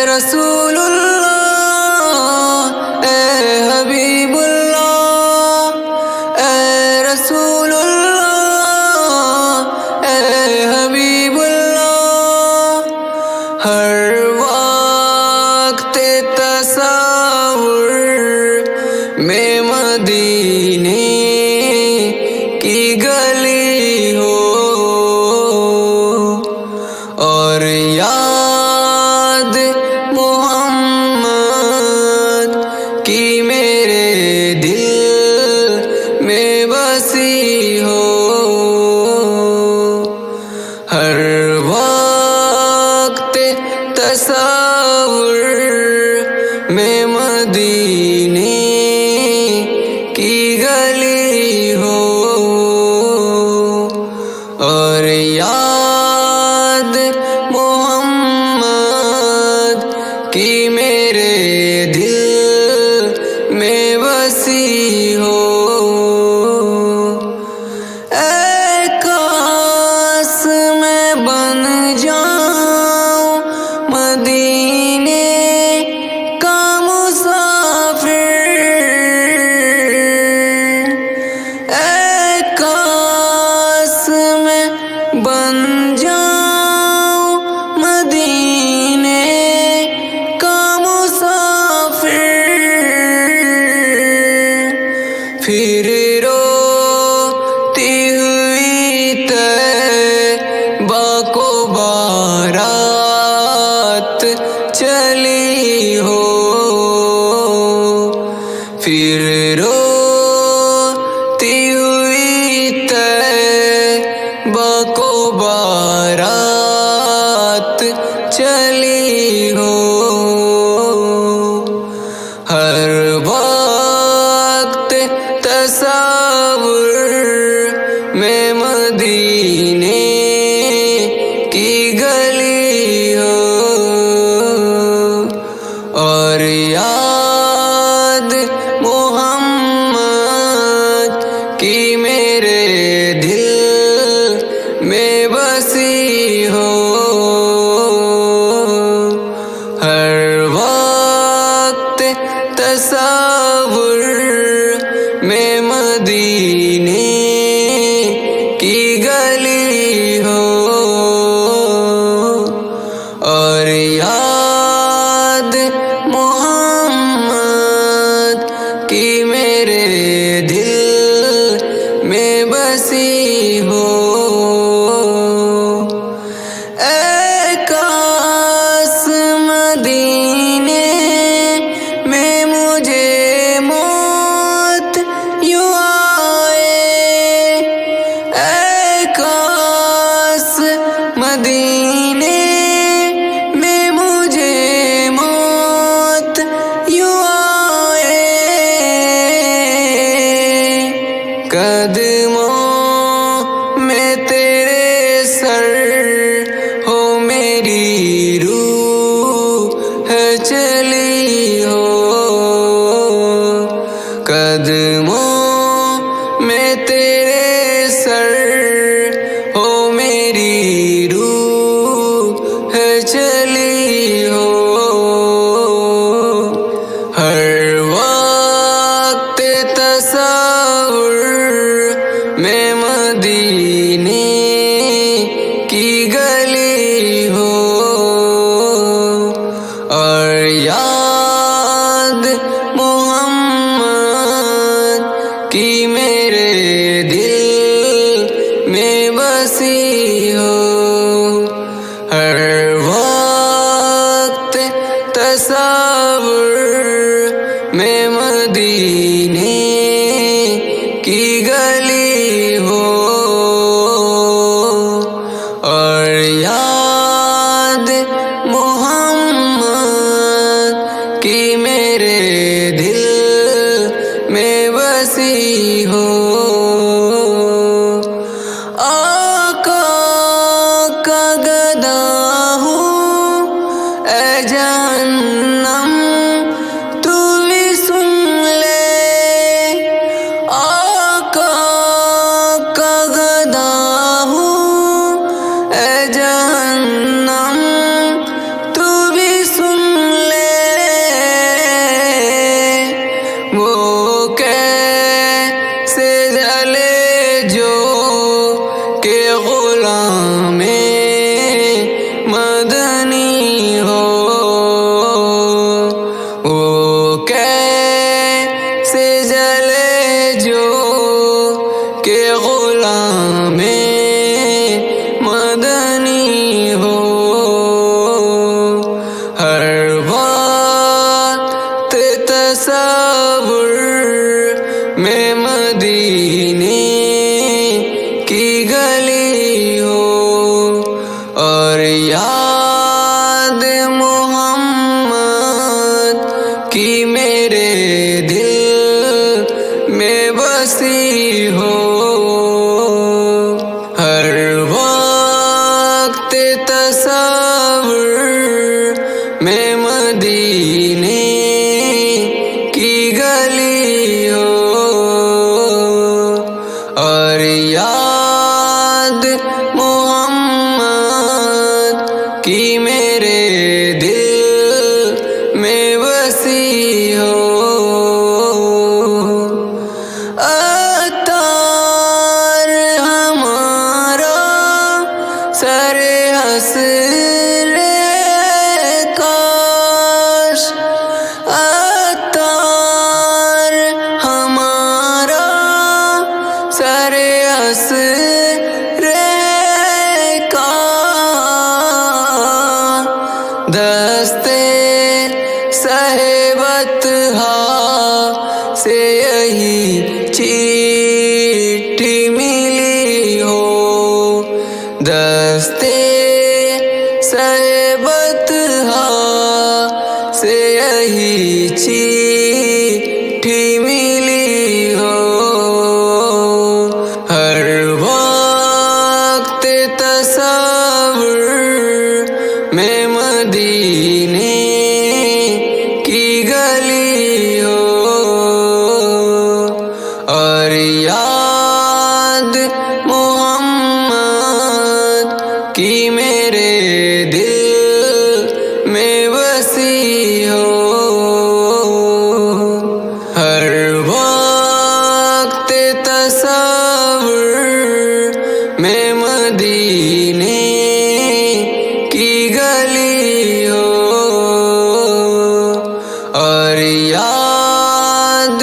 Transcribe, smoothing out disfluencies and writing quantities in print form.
رسول اللہ اے حبیب اللہ اے رسول اللہ اے حبیب اللہ ہر وقت تصور میں مدینے کی گلی ہو اور یاد محمد کی میرے دل میں بسی ہو ہر وقت تصور میں مدینے کی گلی ہو اور یاد محمد کی میرے دل میں بسی ہو اے کاش میں بن جاؤں مدینے کا مسافر اے کاش میں بن جاؤں مدینے کا مسافر پھر روتی ہوئی طیبہ کو بارات چلی ہو پھر روتی ہوئی طیبہ کو بارات چلی ہو ہر وقت تصور میں مدینے کی گلی ہو اور یاد محمد کی میرے دل میں بسی ہو ہر وقت تصور میں مدینے کی گلی ہو اور یاد محمد کی میرے دل میں بسی ہو اے کاش مدینے میں مجھے موت یوں آئے اے کاش مدینے میں مجھے موت یوں آئے قدموں میں تیرے سر ہو میری روح ہے چلی ہو قدموں میں تیرے سر ہو میری روح ہے چلی ہو ہر وقت تصور میں مدینے کی گلی ہو اور یاد محمد کی میرے دل میں بسی ہو ہر وقت تصور میں مدینے کی گلی ہو اور یاد محمد کی میرے دل میں بسی مدینے کی گلی ہو، اور یاد محمد کی میرے دل میں بسی ہو، ہر وقت تصور میں مدینے کی گلی ہو، اور یاد محمد کی میرے دل میں بسی ہو۔ عطار ہمارا سر حسر کاش، عطار ہمارا سر حسر کاش، دستے صحبت سے یہی چٹھی ملی ہو، دستے صحبت سے یہی چٹھی ملی ہو، ہر وقت تصور میں مدینے کی گلی ہو، اور یاد محمد کی میرے دل میں بسی ہو، ہر وقت تصور میں مدینے کی گلی ہو، اور یاد